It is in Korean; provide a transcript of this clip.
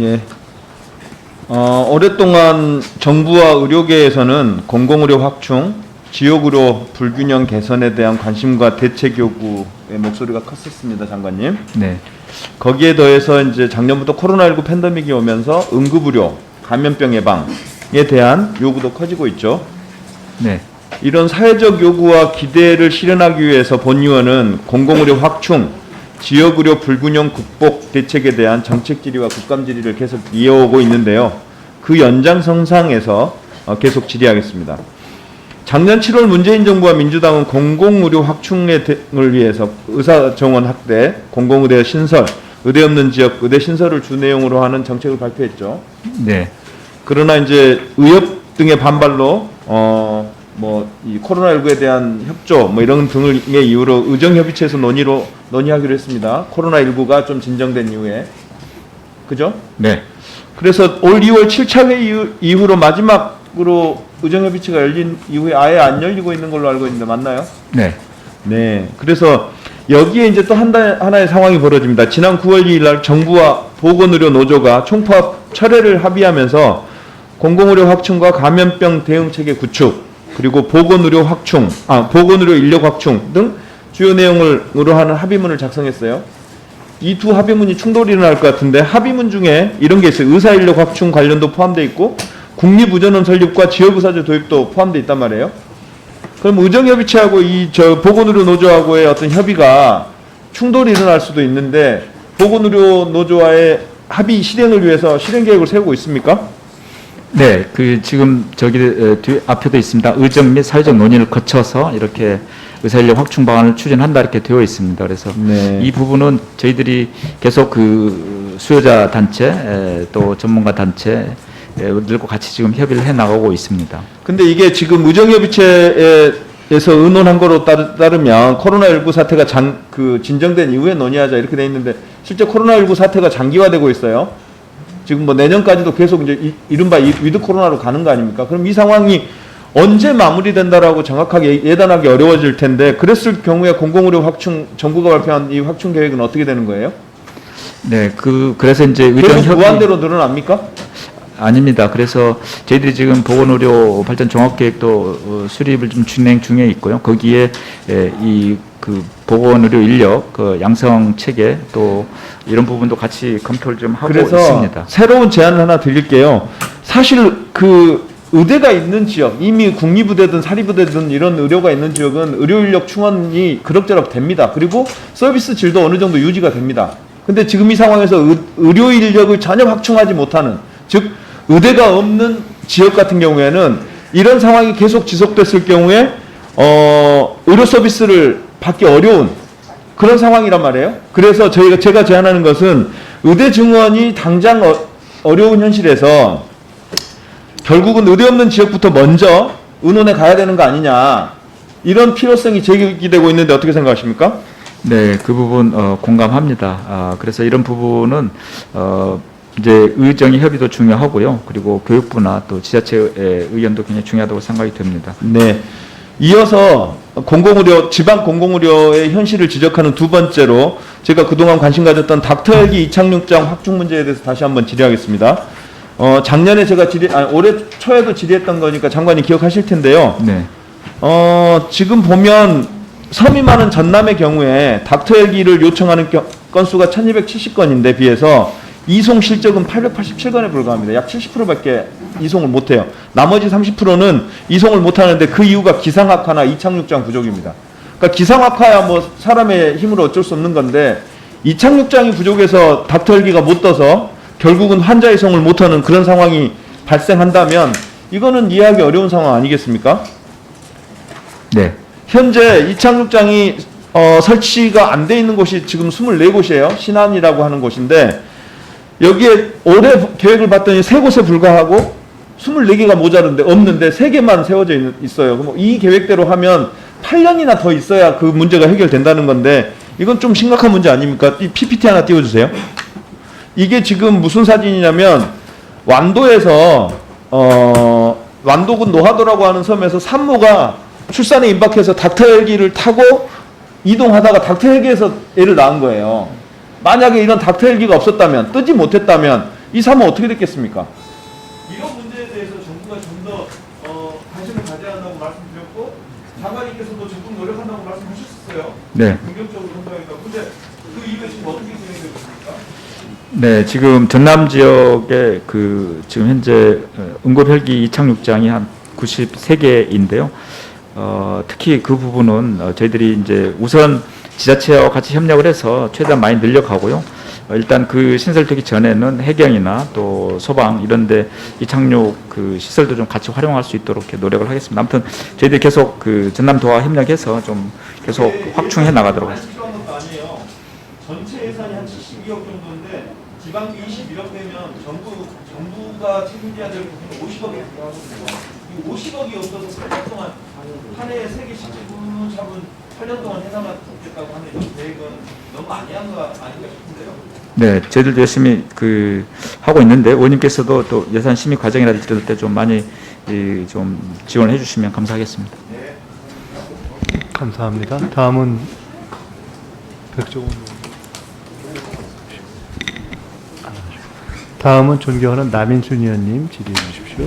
예. 오랫동안 정부와 의료계에서는 공공의료 확충, 지역의료 불균형 개선에 대한 관심과 대책 요구의 목소리가 컸었습니다, 장관님. 네. 거기에 더해서 이제 작년부터 코로나19 팬데믹이 오면서 응급의료, 감염병 예방에 대한 요구도 커지고 있죠. 네. 이런 사회적 요구와 기대를 실현하기 위해서 본의원은 공공의료 확충, 지역의료 불균형 극복 대책에 대한 정책 질의와 국감 질의를 계속 이어오고 있는데요. 그 연장선상에서 계속 질의하겠습니다. 작년 7월 문재인 정부와 민주당은 공공의료 확충을 위해서 의사정원 확대, 공공의대 신설, 의대 없는 지역 의대 신설을 주 내용으로 하는 정책을 발표했죠. 네. 그러나 이제 의협 등의 반발로 이 코로나19에 대한 협조 이런 등의 이유로 의정협의체에서 논의하기로 했습니다. 코로나19가 좀 진정된 이후에. 그죠? 네. 그래서 올 2월 7차 회의 이후로 마지막으로 의정협의체가 열린 이후에 아예 안 열리고 있는 걸로 알고 있는데 맞나요? 네. 네. 그래서 여기에 이제 또 하나의 상황이 벌어집니다. 지난 9월 2일 날 정부와 보건의료 노조가 총파업 철회를 합의하면서 공공의료 확충과 감염병 대응체계 구축, 그리고 보건의료 인력 확충 등 주요 내용으로 하는 합의문을 작성했어요. 이 두 합의문이 충돌이 일어날 것 같은데 합의문 중에 이런 게 있어요. 의사 인력 확충 관련도 포함되어 있고 국립의전원 설립과 지역의사제 도입도 포함되어 있단 말이에요. 그럼 의정협의체하고 보건의료 노조하고의 어떤 협의가 충돌이 일어날 수도 있는데 보건의료 노조와의 합의 실행을 위해서 실행 계획을 세우고 있습니까? 네. 지금 뒤 앞에도 있습니다. 의정 및 사회적 논의를 거쳐서 이렇게 의사인력 확충 방안을 추진한다 이렇게 되어 있습니다. 그래서 네. 이 부분은 저희들이 계속 수요자 단체 또 전문가 단체들과 같이 지금 협의를 해 나가고 있습니다. 근데 이게 지금 의정협의체에서 의논한 거로 따르면 코로나19 사태가 진정된 이후에 논의하자 이렇게 돼 있는데 실제 코로나19 사태가 장기화되고 있어요. 지금 내년까지도 계속 이제 이른바 위드 코로나로 가는 거 아닙니까? 그럼 이 상황이 언제 마무리된다라고 정확하게 예단하기 어려워질 텐데 그랬을 경우에 공공의료 확충 정부가 발표한 이 확충 계획은 어떻게 되는 거예요? 네, 그래서 이제 의정협의 무한대로 늘어납니까? 아닙니다. 그래서 저희들이 지금 보건의료 발전 종합계획도 수립을 좀 진행 중에 있고요. 거기에 보건의료 인력 양성 체계 또 이런 부분도 같이 검토를 좀 하고 그래서 있습니다. 새로운 제안을 하나 드릴게요. 사실 의대가 있는 지역, 이미 국립의대든 사립의대든 이런 의료가 있는 지역은 의료 인력 충원이 그럭저럭 됩니다. 그리고 서비스 질도 어느 정도 유지가 됩니다. 근데 지금 이 상황에서 의료 인력을 전혀 확충하지 못하는, 즉 의대가 없는 지역 같은 경우에는 이런 상황이 계속 지속됐을 경우에 의료 서비스를 받기 어려운 그런 상황이란 말이에요. 그래서 제가 제안하는 것은 의대 증원이 당장 어려운 현실에서 결국은 의대 없는 지역부터 먼저 의논에 가야 되는 거 아니냐, 이런 필요성이 제기되고 있는데 어떻게 생각하십니까? 네, 그 부분 공감합니다. 그래서 이런 부분은 이제 의정의 협의도 중요하고요. 그리고 교육부나 또 지자체의 의견도 굉장히 중요하다고 생각이 됩니다. 네. 이어서 지방 공공의료의 현실을 지적하는 두 번째로 제가 그동안 관심 가졌던 닥터 헬기 이착륙장 확충 문제에 대해서 다시 한번 질의하겠습니다. 작년에 제가 올해 초에도 질의했던 거니까 장관이 기억하실 텐데요. 네. 지금 보면 섬이 많은 전남의 경우에 닥터 헬기를 요청하는 건수가 1270건인데 비해서 이송 실적은 887건에 불과합니다. 약 70%밖에 이송을 못해요. 나머지 30%는 이송을 못하는데 그 이유가 기상악화나 이착륙장 부족입니다. 그러니까 기상악화야 사람의 힘으로 어쩔 수 없는 건데 이착륙장이 부족해서 닥터 헬기가 못 떠서 결국은 환자 이송을 못하는 그런 상황이 발생한다면 이거는 이해하기 어려운 상황 아니겠습니까? 네. 현재 이착륙장이 설치가 안 돼 있는 곳이 지금 24곳이에요. 신안이라고 하는 곳인데 여기에 올해 계획을 봤더니 3곳에 불과하고 24개가 모자른데 없는데 3개만 세워져 있어요. 그럼 이 계획대로 하면 8년이나 더 있어야 그 문제가 해결된다는 건데 이건 좀 심각한 문제 아닙니까? 이 PPT 하나 띄워주세요. 이게 지금 무슨 사진이냐면 완도에서 완도군 노하도라고 하는 섬에서 산모가 출산에 임박해서 닥터 헬기를 타고 이동하다가 닥터 헬기에서 애를 낳은 거예요. 만약에 이런 닥터 헬기가 없었다면, 뜨지 못했다면 이 사업은 어떻게 됐겠습니까? 이런 문제에 대해서 정부가 좀 더 관심을 가져야 한다고 말씀드렸고 장관님께서도 적극 노력한다고 말씀하셨어요. 네. 긍정적으로 생각했다고. 근데 그 이후에 지금 어떻게 진행되고 있습니까? 네, 지금 전남 지역에 그 지금 현재 응급 헬기 이착륙장이 한 93개인데요. 특히 그 부분은 저희들이 이제 우선 지자체와 같이 협력을 해서 최대한 많이 늘려가고요. 일단 그 신설되기 전에는 해경이나 또 소방 이런데 이착륙 그 시설도 좀 같이 활용할 수 있도록 이렇게 노력을 하겠습니다. 아무튼 저희들이 계속 그 전남도와 협력해서 좀 계속 확충해 나가도록 하겠습니다. 필요한 것도 아니에요. 전체 예산이 한 72억 정도인데 지방비 21억 되면 정부가 책임져야 될 부분은 50억이 필요하거든요. 이 50억이 없어서 8년 동안 한 해에 3개씩 차분 8년 동안 해나가 겠다고 하는 이런 계획은 너무 많이 한 거 아닌가 싶은데요. 네, 저희들도 열심히 그 하고 있는데 의원님께서도 또 예산 심의 과정이라든지 이럴 때 좀 많이 좀 지원해 주시면 감사하겠습니다. 감사합니다. 다음은 백종원 의원. 다음은 존경하는 남인순 의원님 질의해 주십시오.